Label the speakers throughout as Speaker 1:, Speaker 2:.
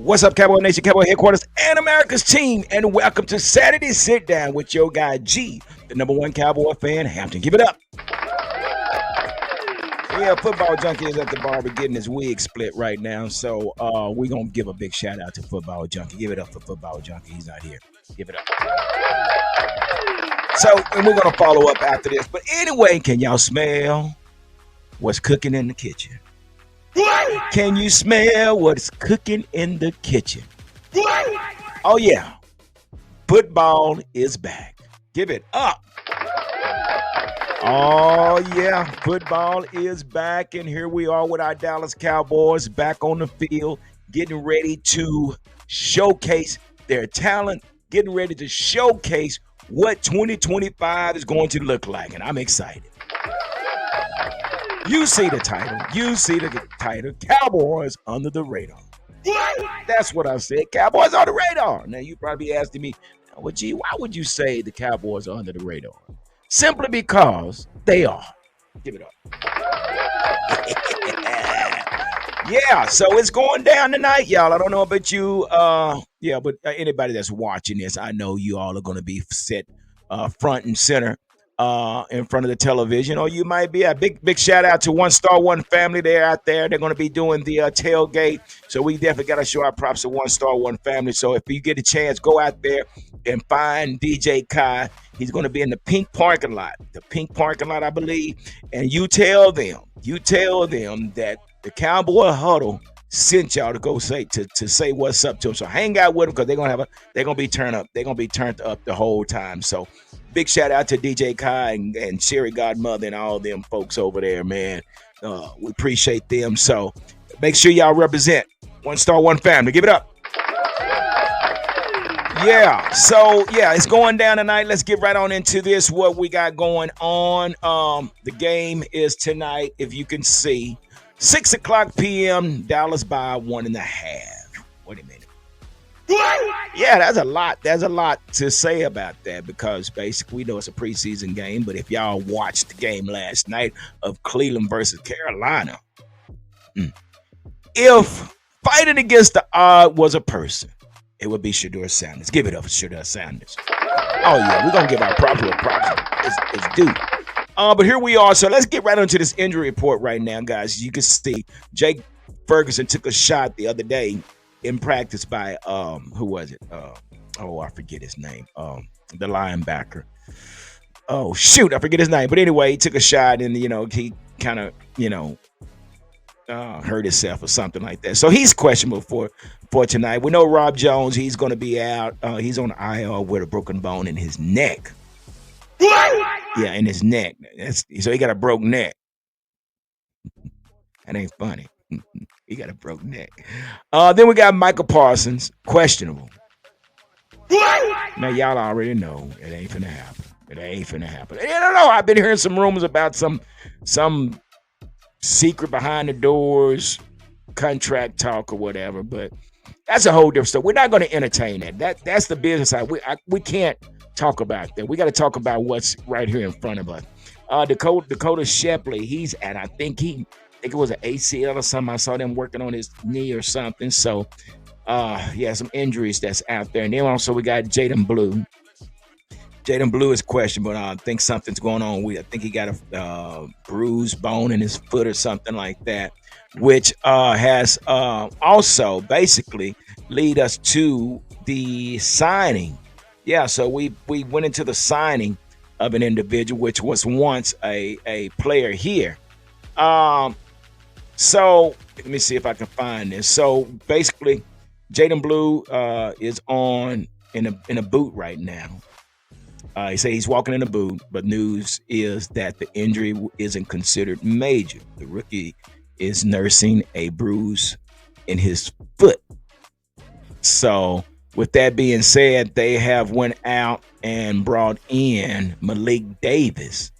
Speaker 1: What's up, Cowboy Nation, Cowboy Headquarters, and America's team, and welcome to Saturday Sit Down with your guy G, the number one Cowboy fan, Hampton. Give it up. Yeah, Football Junkie is at the barber getting his wig split right now, so we're going to give a big shout out to Football Junkie. Give it up for Football Junkie. He's not here. Give it up. So, and we're going to follow up after this. But anyway, can y'all smell what's cooking in the kitchen? Can you smell what's cooking in the kitchen? Oh, yeah. Football is back. Give it up. Oh, yeah. Football is back. And here we are with our Dallas Cowboys back on the field, getting ready to showcase their talent, getting ready to showcase what 2025 is going to look like. And I'm excited. You see the title. You see the title. Cowboys under the radar. That's what I said. Cowboys on the radar. Now, you probably asking me, well, gee, why would you say the Cowboys are under the radar? Simply because they are. Give it up. Yeah, so it's going down tonight, y'all. I don't know about you. But anybody that's watching this, I know you all are going to be set front and center in front of the television, or you might be a big shout out to One Star One family. They're out there. They're going to be doing the tailgate. So we definitely got to show our props to One Star One family. So if you get a chance, go out there and find DJ Kai. He's going to be in the pink parking lot, I believe. And you tell them that the Cowboy Huddle sent y'all to go say what's up to them. So hang out with them because they're gonna be turned up. They're gonna be turned up the whole time. So big shout out to DJ Kai and Sherry Godmother and all them folks over there, man. We appreciate them. So make sure y'all represent One Star One family. Give it up. Yeah, so yeah, it's going down tonight. Let's get right on into this. What we got going on. The game is tonight, if you can see. 6:00 p.m. Dallas by 1.5. Wait a minute. Yeah, that's a lot. There's a lot to say about that because basically we know it's a preseason game. But if y'all watched the game last night of Cleveland versus Carolina, if fighting against the odd was a person, it would be Shedeur Sanders. Give it up for Shedeur Sanders. Oh yeah, we're gonna give our props. It's due. But here we are. So let's get right into this injury report right now, guys. You can see Jake Ferguson took a shot the other day in practice by who was it? I forget his name. The linebacker. Oh shoot, I forget his name. But anyway, he took a shot and he kind of hurt himself or something like that. So he's questionable for tonight. We know Rob Jones. He's going to be out. He's on the IR with a broken bone in his neck. Yeah, in his neck. So he got a broke neck. That ain't funny. He got a broke neck. Then we got Michael Parsons, questionable. Now, y'all already know it ain't finna happen. And I don't know. I've been hearing some rumors about some secret behind the doors contract talk or whatever, but that's a whole different stuff. We're not going to entertain that. That's the business side. We can't talk about that. We got to talk about what's right here in front of us. Dakota Shepley, he's at, I think it was an ACL or something. I saw them working on his knee or something. So, some injuries that's out there. And then also we got Jaden Blue. Jaden Blue is questionable, but I think something's going on. I think he got a bruised bone in his foot or something like that, which has also basically lead us to the signing. Yeah, so we went into the signing of an individual, which was once a player here. So let me see if I can find this. So basically, Jaden Blue is in a boot right now. He said he's walking in a boot, but news is that the injury isn't considered major. The rookie is nursing a bruise in his foot. So with that being said, they have went out and brought in Malik Davis.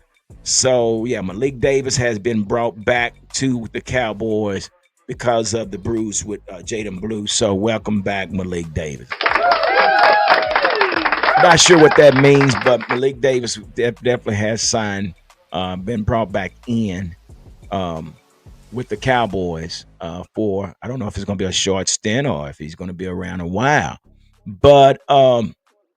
Speaker 1: So yeah, Malik Davis has been brought back to the Cowboys because of the bruise with Jaden Blue. So welcome back, Malik Davis. Not sure what that means, but Malik Davis definitely has signed, been brought back in um, with the Cowboys for, I don't know if it's going to be a short stint or if he's going to be around a while. But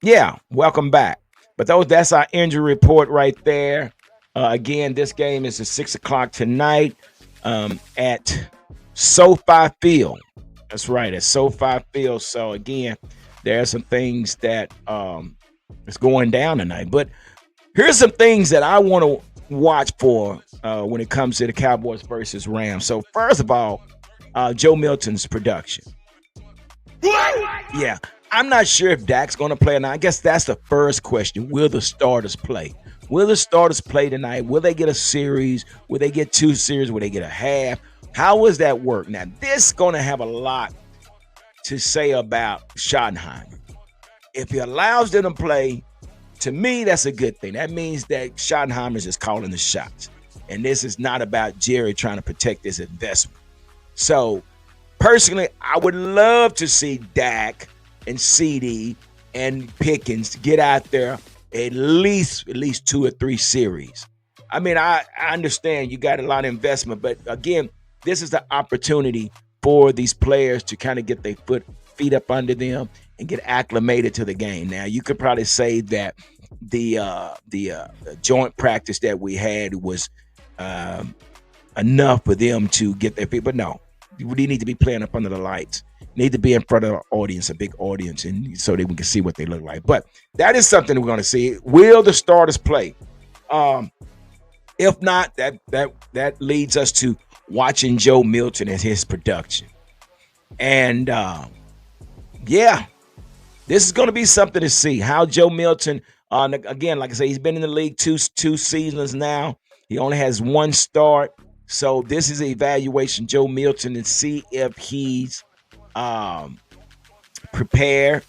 Speaker 1: yeah, welcome back. But that's our injury report right there. Again, this game is at 6 o'clock tonight at SoFi Field. That's right, at SoFi Field. So again, there are some things that is going down tonight. But here's some things that I want to watch for when it comes to the Cowboys versus Rams. So first of all, Joe Milton's production. Yeah, I'm not sure if Dak's going to play or not. I guess that's the first question. Will the starters play? Will the starters play tonight? Will they get a series? Will they get 2 series? Will they get a half? How does that work? Now, this is going to have a lot to say about Schottenheimer. If he allows them to play, to me, that's a good thing. That means that Schottenheimer is just calling the shots. And this is not about Jerry trying to protect his investment. So, personally, I would love to see Dak and CD and Pickens get out there at least 2 or 3 series. I mean, I understand you got a lot of investment, but again, this is the opportunity for these players to kind of get their feet up under them and get acclimated to the game. Now, you could probably say that the joint practice that we had was enough for them to get their feet, but no, we need to be playing up under the lights. Need to be in front of an audience, a big audience, and so that we can see what they look like. But that is something we're going to see. Will the starters play? If not, that leads us to watching Joe Milton and his production. And yeah, this is going to be something to see. How Joe Milton, again, like I say, he's been in the league two seasons now. He only has 1 start. So this is an evaluation, Joe Milton, and see if he's prepared.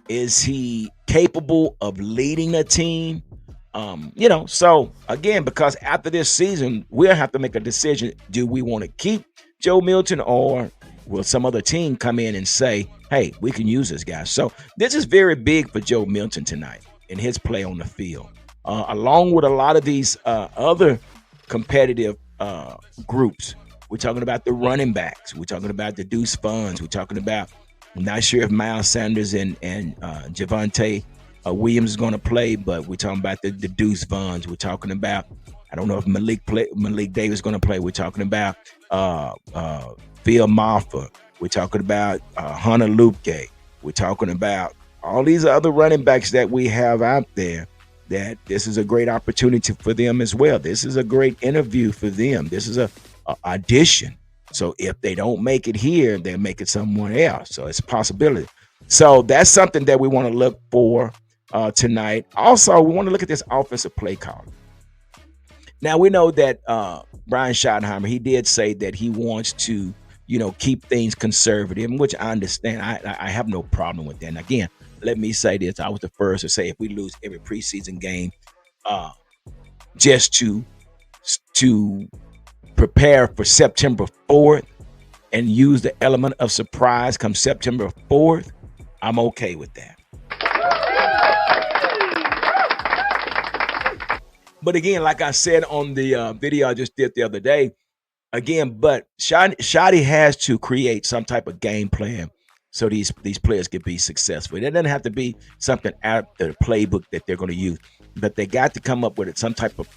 Speaker 1: Is he capable of leading a team? So again, because after this season, we'll have to make a decision. Do we want to keep Joe Milton, or will some other team come in and say, hey, we can use this guy? So this is very big for Joe Milton tonight in his play on the field, along with a lot of these other competitive groups. We're talking about the running backs. We're talking about the Deuce Funds. We're talking about, I'm not sure if Miles Sanders and Javonte Williams is going to play, but we're talking about the Deuce Funds. We're talking about, I don't know if Malik Davis is going to play. We're talking about Phil Maffa. We're talking about Hunter Luke. We're talking about all these other running backs that we have out there, that this is a great opportunity for them as well. This is a great interview for them. This is a audition. So if they don't make it here, they'll make it somewhere else. So it's a possibility. So that's something that we want to look for tonight. Also, we want to look at this offensive play call. Now, we know that Brian Schottenheimer, he did say that he wants to, keep things conservative, which I understand. I have no problem with that. And again, let me say this. I was the first to say if we lose every preseason game just to prepare for September 4th and use the element of surprise come September 4th, I'm okay with that. But again, like I said on the video I just did the other day, but Shotty has to create some type of game plan so these players can be successful. It doesn't have to be something out of the playbook that they're going to use, but they got to come up with some type of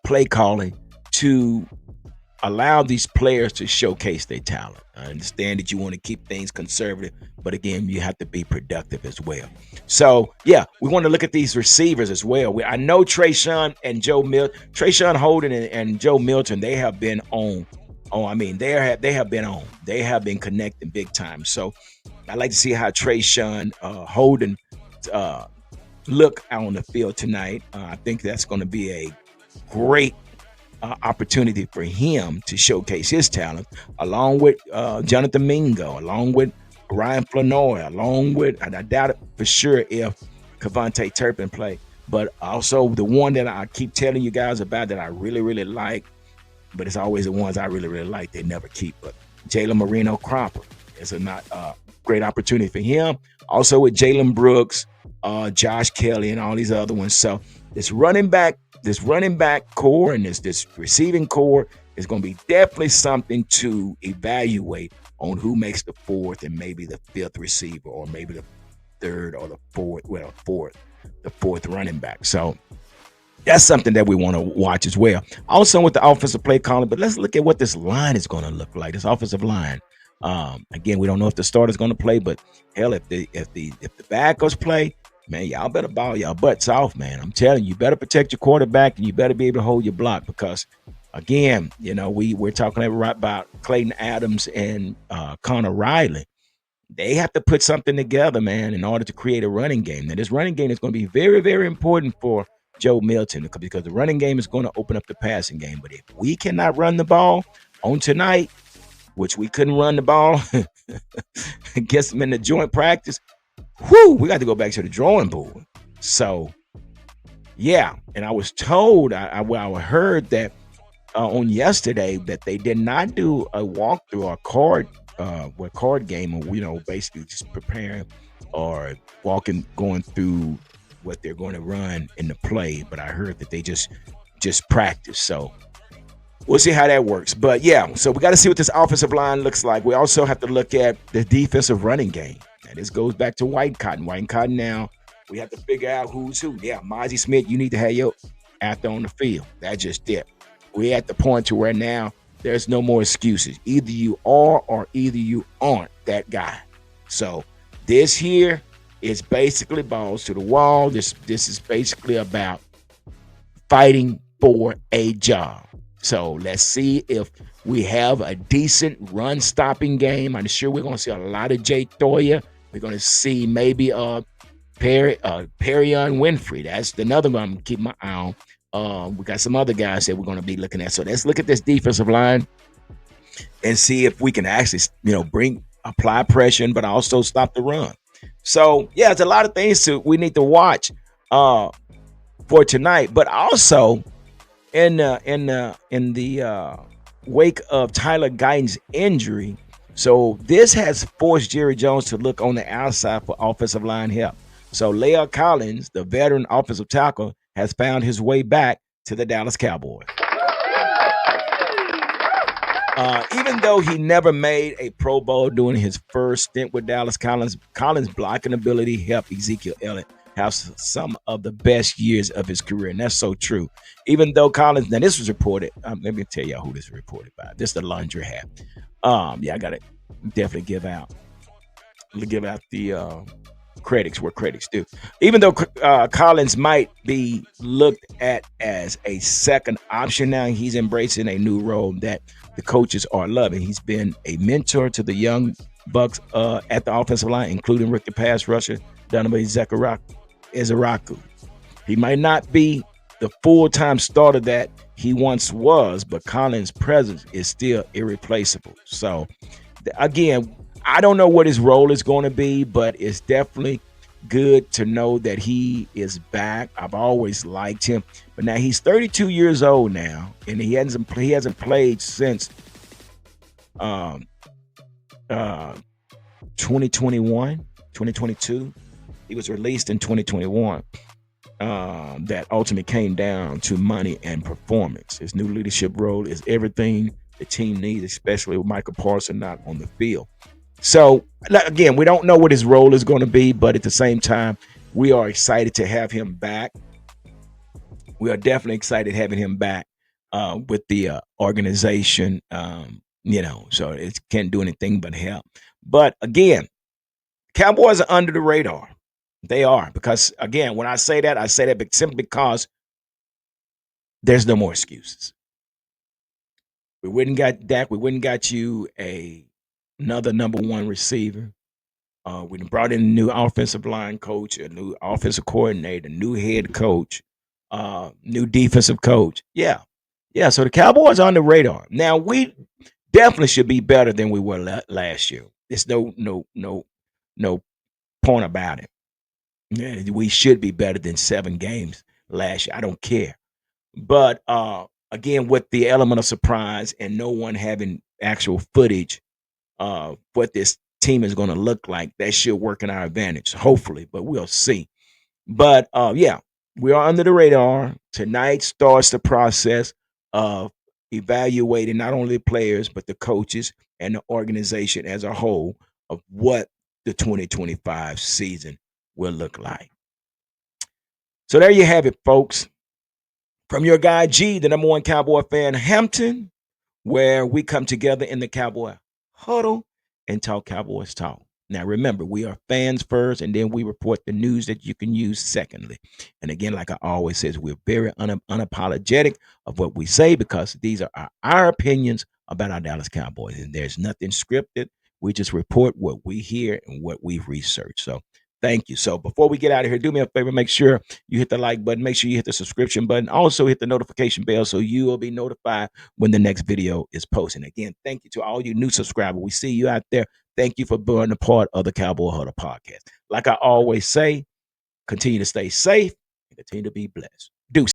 Speaker 1: play calling to allow these players to showcase their talent. I understand that you want to keep things conservative, but again, you have to be productive as well. So, yeah, we want to look at these receivers as well. I know Trayshawn and Joe Milton, Trayshawn Holden and Joe Milton, they have been on. They have been on. They have been connecting big time. So, I'd like to see how Trayshawn Holden look out on the field tonight. I think that's going to be a great opportunity for him to showcase his talent, along with Jonathan Mingo, along with Ryan Flanoy, along with, and I doubt it for sure if Cavante Turpin play. But also the one that I keep telling you guys about that I really, really like, but it's always the ones I really, really like they never keep. But Jalen Marino Cropper is a not great opportunity for him. Also with Jalen Brooks, Josh Kelly, and all these other ones. So this running back core and this receiving core is going to be definitely something to evaluate on who makes the fourth and maybe the fifth receiver, or maybe the third or the fourth. Well, the fourth running back. So that's something that we want to watch as well. Also with the offensive play calling, but let's look at what this line is going to look like. This offensive line. Again, we don't know if the starter's going to play, but hell, if the backups play, man, y'all better ball y'all butts off, man. I'm telling you, you better protect your quarterback and you better be able to hold your block because, again, we're talking about Clayton Adams and Connor Riley. They have to put something together, man, in order to create a running game. Now, this running game is going to be very, very important for Joe Milton because the running game is going to open up the passing game. But if we cannot run the ball on tonight, which we couldn't run the ball against them in the joint practice, we got to go back to the drawing board. So, yeah. And I was told, I heard that on yesterday that they did not do a walkthrough or card game, or basically just preparing or going through what they're going to run in the play. But I heard that they just practice. So we'll see how that works. But yeah, so we got to see what this offensive line looks like. We also have to look at the defensive running game. And this goes back to White Cotton. White Cotton now, we have to figure out who's who. Yeah, Mozzie Smith, you need to have your actor on the field. That's just it. We're at the point to where now there's no more excuses. Either you are or either you aren't that guy. So this here is basically balls to the wall. This is basically about fighting for a job. So let's see if we have a decent run-stopping game. I'm sure we're going to see a lot of Jay Thoya. We're going to see maybe Perrion Winfrey. That's another one I'm going to keep my eye on. We got some other guys that we're going to be looking at. So let's look at this defensive line and see if we can actually, apply pressure, but also stop the run. So yeah, it's a lot of things we need to watch for tonight. But also in the wake of Tyler Guyton's injury, so this has forced Jerry Jones to look on the outside for offensive line help. So La'el Collins, the veteran offensive tackle, has found his way back to the Dallas Cowboys. Even though he never made a Pro Bowl during his first stint with Dallas, Collins' blocking ability helped Ezekiel Elliott have some of the best years of his career, and that's so true. Even though Collins, now this was reported, let me tell y'all who this was reported by. This is the laundry hat. I gotta definitely give out the critics where critics do. Even though Collins might be looked at as a second option now, he's embracing a new role that the coaches are loving. He's been a mentor to the young Bucks at the offensive line, including rookie pass rusher Donovan Ezeraku. He might not be the full-time starter that he once was, but Collins' presence is still irreplaceable. So, again, I don't know what his role is going to be, but it's definitely good to know that he is back. I've always liked him, but now he's 32 years old now, and he hasn't played since 2021, 2022. He was released in 2021. That ultimately came down to money and performance. His new leadership role is everything the team needs, especially with Michael Parsons not on the field. So, again, we don't know what his role is going to be, but at the same time, we are excited to have him back. We are definitely excited having him back with the organization, so it can't do anything but help. But, again, Cowboys are under the radar. They are, because, again, when I say that simply because there's no more excuses. We wouldn't got Dak. We wouldn't got you another number one receiver. We brought in a new offensive line coach, a new offensive coordinator, new head coach, new defensive coach. Yeah. So the Cowboys are on the radar. Now, we definitely should be better than we were last year. It's no point about it. Yeah, we should be better than 7 games last year. I don't care. But again, with the element of surprise and no one having actual footage of what this team is going to look like, that should work in our advantage, hopefully, but we'll see. But yeah, we are under the radar. Tonight starts the process of evaluating not only the players, but the coaches and the organization as a whole of what the 2025 season will look like. So there you have it, folks. From your guy G, the number one Cowboy fan, Hampton, where we come together in the Cowboy Huddle and talk Cowboys talk. Now, remember, we are fans first, and then we report the news that you can use secondly. And again, like I always says, we're very unapologetic of what we say because these are our opinions about our Dallas Cowboys, and there's nothing scripted. We just report what we hear and what we've researched. So thank you. So before we get out of here, do me a favor, make sure you hit the like button, make sure you hit the subscription button, also hit the notification bell so you will be notified when the next video is posted. Again, thank you to all you new subscribers. We see you out there. Thank you for being a part of the Cowboy Huddle podcast. Like I always say, continue to stay safe and continue to be blessed.